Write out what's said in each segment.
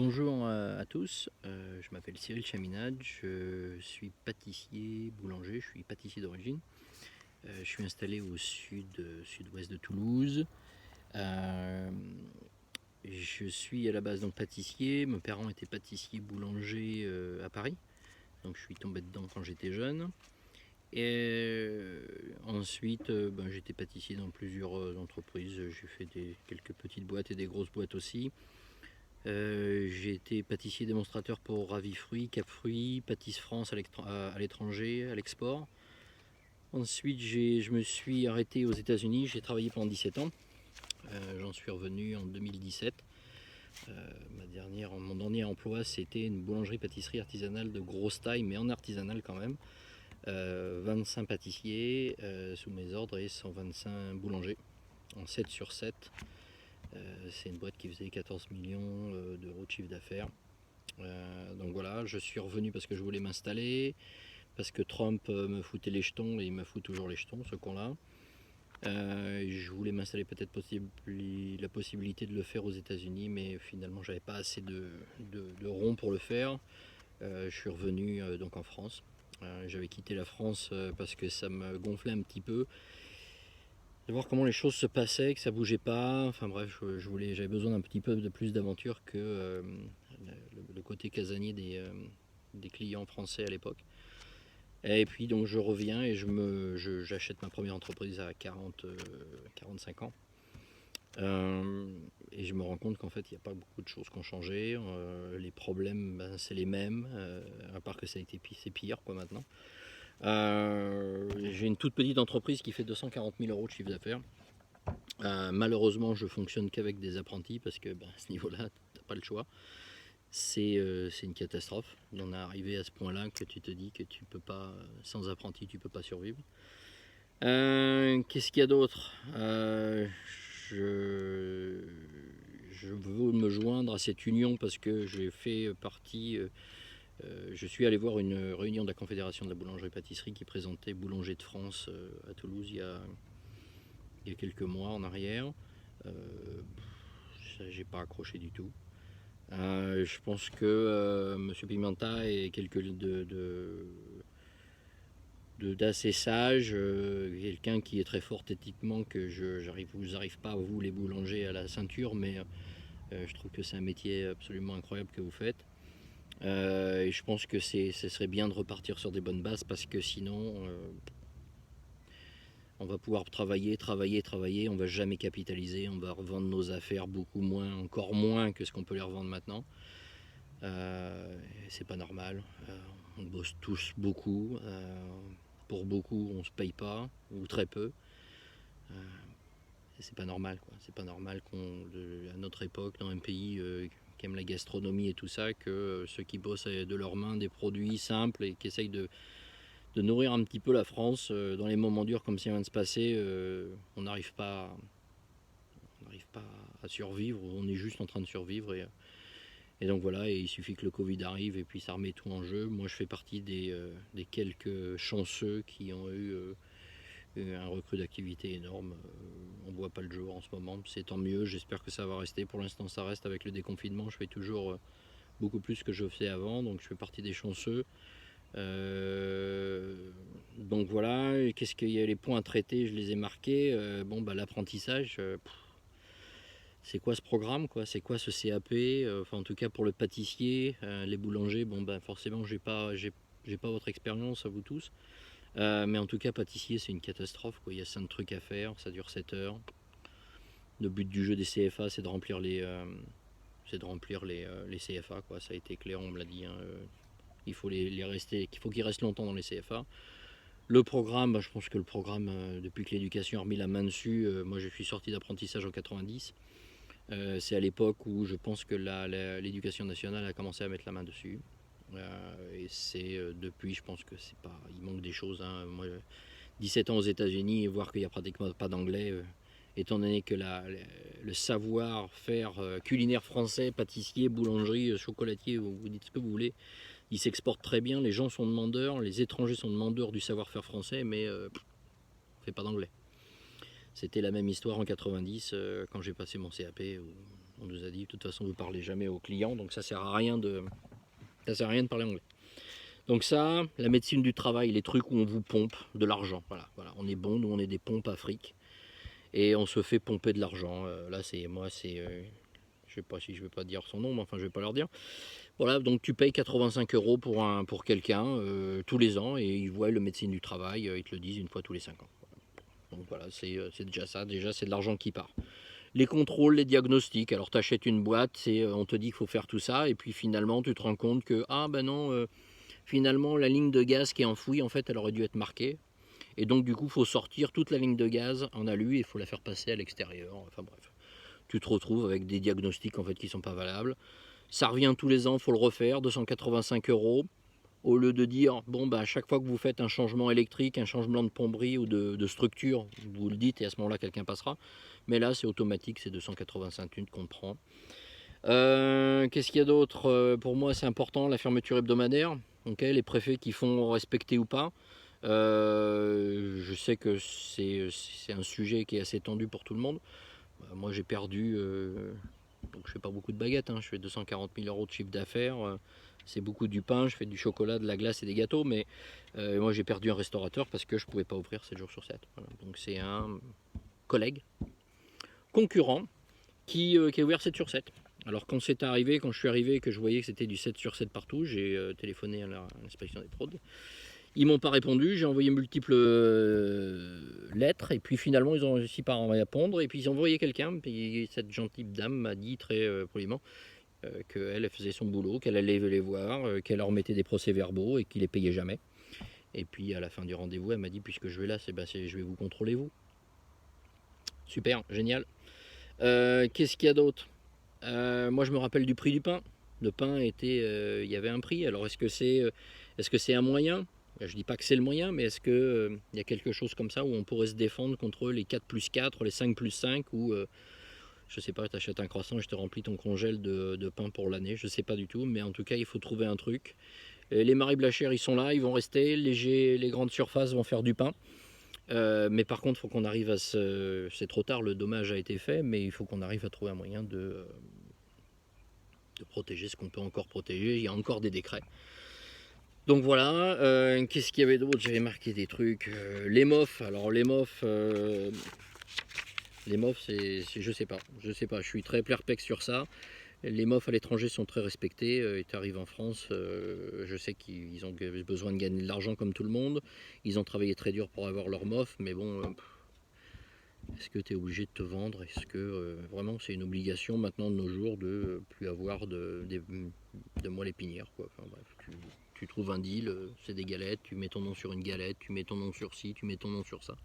Bonjour à tous, je m'appelle Cyril Chaminade, je suis pâtissier boulanger, je suis pâtissier d'origine. Je suis installé au sud-ouest de Toulouse. Euh, je suis à la base donc pâtissier, mes parents étaient pâtissiers boulanger à Paris, donc je suis tombé dedans quand j'étais jeune. Et ensuite j'étais pâtissier dans plusieurs entreprises, j'ai fait quelques petites boîtes et des grosses boîtes aussi. J'ai été pâtissier démonstrateur pour Ravi Fruits, Cap Fruits, Pâtisse France à l'étranger, à l'export. Ensuite, je me suis arrêté aux États-Unis, j'ai travaillé pendant 17 ans. J'en suis revenu en 2017. Mon dernier emploi, c'était une boulangerie-pâtisserie artisanale de grosse taille, mais en artisanal quand même. 25 pâtissiers sous mes ordres et 125 boulangers en 7 sur 7. C'est une boîte qui faisait 14 millions d'euros de chiffre d'affaires. Donc voilà, je suis revenu parce que je voulais m'installer, parce que Trump me foutait les jetons et il me fout toujours les jetons, ce con-là. Je voulais m'installer peut-être la possibilité de le faire aux États-Unis, mais finalement j'avais pas assez de ronds pour le faire. Je suis revenu donc en France. J'avais quitté la France parce que ça me gonflait un petit peu de voir comment les choses se passaient, que ça bougeait pas. Enfin bref, j'avais besoin d'un petit peu de plus d'aventure que le côté casanier des clients français à l'époque. Et puis donc je reviens et j'achète ma première entreprise à 45 ans. Et je me rends compte qu'en fait il n'y a pas beaucoup de choses qui ont changé. Les problèmes c'est les mêmes, à part que c'est pire quoi maintenant. J'ai une toute petite entreprise qui fait 240 000 euros de chiffre d'affaires. Malheureusement, je fonctionne qu'avec des apprentis parce que à ce niveau-là, t'as pas le choix. C'est une catastrophe. On en est arrivé à ce point-là que tu te dis que tu peux pas, sans apprenti, tu peux pas survivre. Qu'est-ce qu'il y a d'autre je, je veux me joindre à cette union parce que j'ai fait partie. Je suis allé voir une réunion de la Confédération de la boulangerie-pâtisserie qui présentait Boulanger de France à Toulouse il y a quelques mois en arrière. Euh, j'ai pas accroché du tout. Je pense que M. Pimenta est d'assez sage, quelqu'un qui est très fort éthiquement, que vous arrive pas vous les boulangers à la ceinture, mais je trouve que c'est un métier absolument incroyable que vous faites. Et je pense que ce serait bien de repartir sur des bonnes bases parce que sinon on va pouvoir travailler, on va jamais capitaliser, on va revendre nos affaires beaucoup moins, encore moins que ce qu'on peut les revendre maintenant. C'est pas normal. On bosse tous beaucoup. Pour beaucoup, on se paye pas ou très peu. C'est pas normal, quoi. C'est pas normal à notre époque, dans un pays qui aime la gastronomie et tout ça, que ceux qui bossent de leurs mains des produits simples et qui essayent de nourrir un petit peu la France dans les moments durs comme ça vient de se passer, on n'arrive pas à survivre. On est juste en train de survivre et donc voilà, et il suffit que le Covid arrive et puis ça remet tout en jeu. Moi je fais partie des quelques chanceux qui ont eu un recrue d'activité énorme. On voit pas le jour en ce moment, c'est tant mieux, j'espère que ça va rester. Pour l'instant ça reste avec le déconfinement, je fais toujours beaucoup plus que je faisais avant, donc je fais partie des chanceux. Donc voilà, qu'est-ce qu'il y a les points à traiter, je les ai marqués. L'apprentissage, c'est quoi ce programme quoi, c'est quoi ce CAP, enfin en tout cas pour le pâtissier, les boulangers, forcément j'ai pas votre expérience à vous tous, mais en tout cas pâtissier c'est une catastrophe quoi. Il y a 5 trucs à faire, ça dure 7 heures. Le but du jeu des CFA c'est de remplir les CFA quoi. Ça a été clair, on me l'a dit, hein. Il faut qu'il faut qu'ils restent longtemps dans les CFA. Le programme, je pense que le programme, depuis que l'éducation a remis la main dessus, moi je suis sorti d'apprentissage en 90. C'est à l'époque où je pense que l'éducation nationale a commencé à mettre la main dessus. Et c'est depuis, je pense que c'est pas, il manque des choses, hein. Moi, 17 ans aux États-Unis et voir qu'il n'y a pratiquement pas d'anglais, étant donné que le savoir-faire culinaire français, pâtissier, boulangerie, chocolatier, vous dites ce que vous voulez, il s'exporte très bien. Les gens sont demandeurs, les étrangers sont demandeurs du savoir-faire français, mais on ne fait pas d'anglais. C'était la même histoire en 90 quand j'ai passé mon CAP. On nous a dit, de toute façon, vous ne parlez jamais aux clients, donc ça ne sert à rien de parler anglais. Donc ça, la médecine du travail, les trucs où on vous pompe de l'argent. Voilà. On est bon, nous on est des pompes à fric. Et on se fait pomper de l'argent. Là, je sais pas si je vais pas dire son nom, mais enfin je vais pas leur dire. Voilà, donc tu payes 85 € pour quelqu'un tous les ans et ils voient le médecin du travail, ils te le disent une fois tous les 5 ans. Donc voilà, c'est déjà ça, déjà c'est de l'argent qui part. Les contrôles, les diagnostics, alors tu achètes une boîte, on te dit qu'il faut faire tout ça et puis finalement tu te rends compte que finalement la ligne de gaz qui est enfouie, en fait elle aurait dû être marquée. Et donc du coup il faut sortir toute la ligne de gaz en alu et il faut la faire passer à l'extérieur. Enfin bref, tu te retrouves avec des diagnostics en fait qui sont pas valables. Ça revient tous les ans, il faut le refaire, 285 €. Au lieu de dire, bon, à chaque fois que vous faites un changement électrique, un changement de plomberie ou de structure, vous le dites et à ce moment-là, quelqu'un passera. Mais là, c'est automatique, c'est 285 € qu'on prend. Qu'est-ce qu'il y a d'autre? Pour moi, c'est important, la fermeture hebdomadaire. Okay, les préfets qui font respecter ou pas. Je sais que c'est un sujet qui est assez tendu pour tout le monde. Moi, j'ai perdu... donc je fais pas beaucoup de baguettes, je fais 240 000 € de chiffre d'affaires, c'est beaucoup du pain, je fais du chocolat, de la glace et des gâteaux, mais moi j'ai perdu un restaurateur parce que je pouvais pas ouvrir 7 jours sur 7. Voilà. Donc c'est un collègue, concurrent, qui a ouvert 7 sur 7. Alors quand c'est arrivé, quand je suis arrivé et que je voyais que c'était du 7 sur 7 partout, j'ai téléphoné à l'inspection des fraudes. Ils m'ont pas répondu, j'ai envoyé multiples lettres et puis finalement ils ont réussi par en répondre et puis ils ont envoyé quelqu'un, puis cette gentille dame m'a dit très poliment qu'elle faisait son boulot, qu'elle allait les voir, qu'elle leur mettait des procès-verbaux et qu'ils les payaient jamais. Et puis à la fin du rendez-vous, elle m'a dit puisque je vais là, je vais vous contrôler vous. Super, génial. Qu'est-ce qu'il y a d'autre? Moi je me rappelle du prix du pain. Le pain était, il y avait un prix. Alors est-ce que c'est un moyen? Je ne dis pas que c'est le moyen, mais est-ce qu'il y a quelque chose comme ça où on pourrait se défendre contre les 4 plus 4, les 5 plus 5, ou je ne sais pas, tu achètes un croissant et je te remplis ton congèle de pain pour l'année, je ne sais pas du tout, mais en tout cas il faut trouver un truc. Et les Marie Blachère, ils sont là, ils vont rester, les grandes surfaces vont faire du pain. Mais par contre, il faut qu'on arrive c'est trop tard, le dommage a été fait, mais il faut qu'on arrive à trouver un moyen de protéger ce qu'on peut encore protéger. Il y a encore des décrets. Donc voilà, qu'est-ce qu'il y avait d'autre? J'avais marqué des trucs. Les MOF, alors les MOF, je sais pas, je suis très perplexe sur ça. Les MOF à l'étranger sont très respectés, ils arrivent en France, je sais qu'ils ont besoin de gagner de l'argent comme tout le monde, ils ont travaillé très dur pour avoir leur MOF, mais bon, est-ce que tu es obligé de te vendre? Est-ce que vraiment c'est une obligation maintenant de nos jours de plus avoir de moelle épinière, quoi. Enfin bref, tu trouves un deal, c'est des galettes, tu mets ton nom sur une galette, tu mets ton nom sur ci, tu mets ton nom sur ça.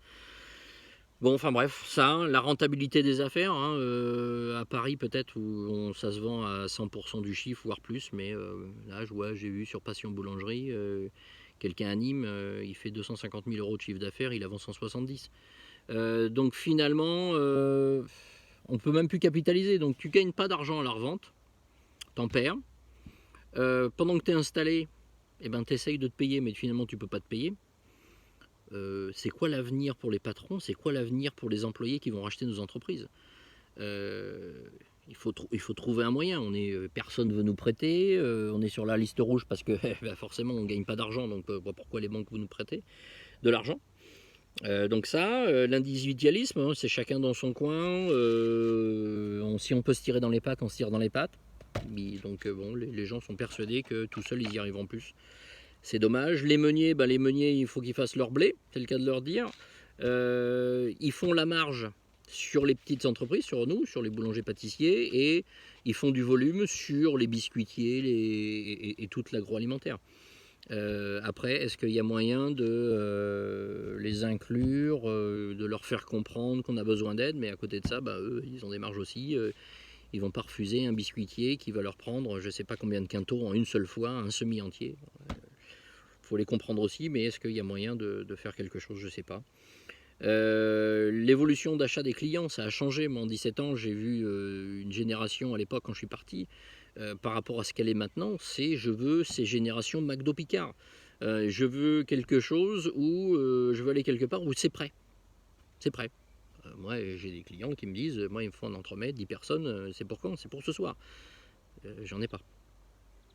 Bon, enfin bref, ça, la rentabilité des affaires, à Paris peut-être où ça se vend à 100% du chiffre, voire plus, mais là j'ai vu sur Passion Boulangerie, quelqu'un anime, il fait 250 000 € de chiffre d'affaires, il avance 170. Donc finalement, on peut même plus capitaliser, donc tu gagnes pas d'argent à la revente, t'en perds. Pendant que tu es installé, tu essayes de te payer, mais finalement tu peux pas te payer. C'est quoi l'avenir pour les patrons? C'est quoi l'avenir pour les employés qui vont racheter nos entreprises? Il faut trouver un moyen. Personne ne veut nous prêter, on est sur la liste rouge parce que forcément on ne gagne pas d'argent, donc pourquoi les banques vous nous prêtez de l'argent? Donc ça, l'individualisme, c'est chacun dans son coin, si on peut se tirer dans les pattes, on se tire dans les pattes. Donc les gens sont persuadés que tout seuls ils y arriveront plus. C'est dommage. Les meuniers, il faut qu'ils fassent leur blé, c'est le cas de leur dire. Ils font la marge sur les petites entreprises, sur nous, sur les boulangers-pâtissiers, et ils font du volume sur les biscuitiers et tout l'agroalimentaire. Après, est-ce qu'il y a moyen de les inclure, de leur faire comprendre qu'on a besoin d'aide, mais à côté de ça, eux, ils ont des marges aussi. Ils vont pas refuser un biscuitier qui va leur prendre je ne sais pas combien de quintaux en une seule fois, un semi-entier. Faut les comprendre aussi, mais est-ce qu'il y a moyen de faire quelque chose? Je ne sais pas. L'évolution d'achat des clients, ça a changé. Moi, en 17 ans, j'ai vu une génération à l'époque, quand je suis parti, par rapport à ce qu'elle est maintenant, je veux ces générations McDo Picard. Je veux quelque chose où je veux aller quelque part où c'est prêt. C'est prêt. Moi, j'ai des clients qui me disent, moi, il me faut un entremets, 10 personnes, c'est pour quand? C'est pour ce soir. J'en ai pas.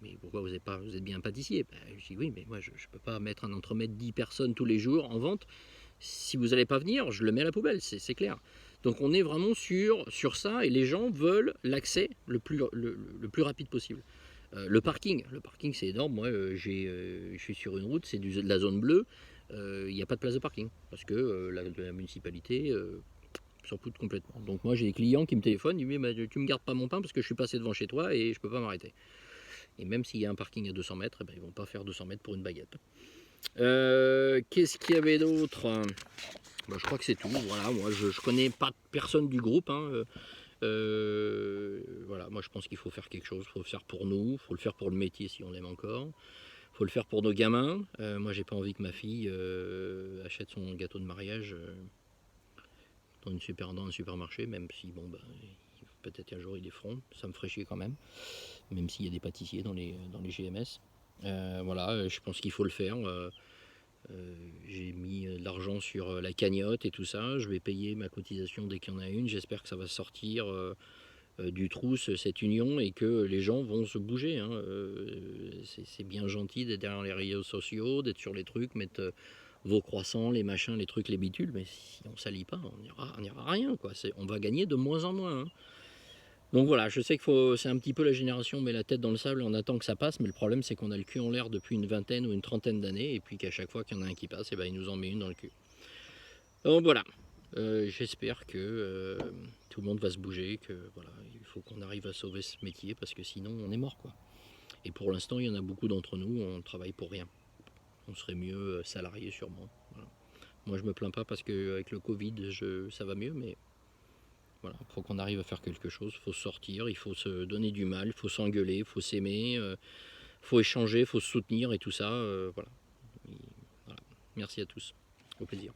Mais pourquoi vous êtes bien pâtissier? Je dis oui, mais moi, je ne peux pas mettre un entremets de 10 personnes tous les jours en vente. Si vous n'allez pas venir, je le mets à la poubelle, c'est clair. Donc on est vraiment sur ça, et les gens veulent l'accès le plus rapide possible. Le parking c'est énorme. Moi, je suis sur une route, c'est de la zone bleue. Il n'y a pas de place de parking parce que la municipalité s'en fout complètement. Donc moi, j'ai des clients qui me téléphonent, ils me disent, tu me gardes pas mon pain parce que je suis passé devant chez toi et je peux pas m'arrêter. Et même s'il y a un parking à 200 mètres, ils vont pas faire 200 mètres pour une baguette. Qu'est-ce qu'il y avait d'autre? Je crois que c'est tout. Voilà, moi je connais pas personne du groupe. Voilà, moi je pense qu'il faut faire quelque chose. Il faut le faire pour nous, il faut le faire pour le métier si on l'aime encore. Il faut le faire pour nos gamins. Moi j'ai pas envie que ma fille achète son gâteau de mariage dans un supermarché, même si peut-être qu'un jour ils les feront. Ça me ferait chier quand même. Même s'il y a des pâtissiers dans les GMS. Voilà, je pense qu'il faut le faire. J'ai mis de l'argent sur la cagnotte et tout ça. Je vais payer ma cotisation dès qu'il y en a une. J'espère que ça va sortir du trou cette union et que les gens vont se bouger. C'est bien gentil d'être derrière les réseaux sociaux, d'être sur les trucs, mettre vos croissants, les machins, les trucs, les bitules. Mais si on ne s'allie pas, on n'ira à rien, quoi. On va gagner de moins en moins. Donc voilà, je sais que c'est un petit peu la génération met la tête dans le sable, on attend que ça passe, mais le problème c'est qu'on a le cul en l'air depuis une vingtaine ou une trentaine d'années, et puis qu'à chaque fois qu'il y en a un qui passe, il nous en met une dans le cul. Donc voilà, j'espère que tout le monde va se bouger, que voilà, il faut qu'on arrive à sauver ce métier, parce que sinon on est mort, quoi. Et pour l'instant, il y en a beaucoup d'entre nous, on travaille pour rien. On serait mieux salarié sûrement. Voilà. Moi je me plains pas parce qu'avec le Covid, ça va mieux, mais voilà, il faut qu'on arrive à faire quelque chose, il faut sortir, il faut se donner du mal, il faut s'engueuler, il faut s'aimer, il faut échanger, il faut se soutenir et tout ça. Voilà. Voilà. Merci à tous, au plaisir.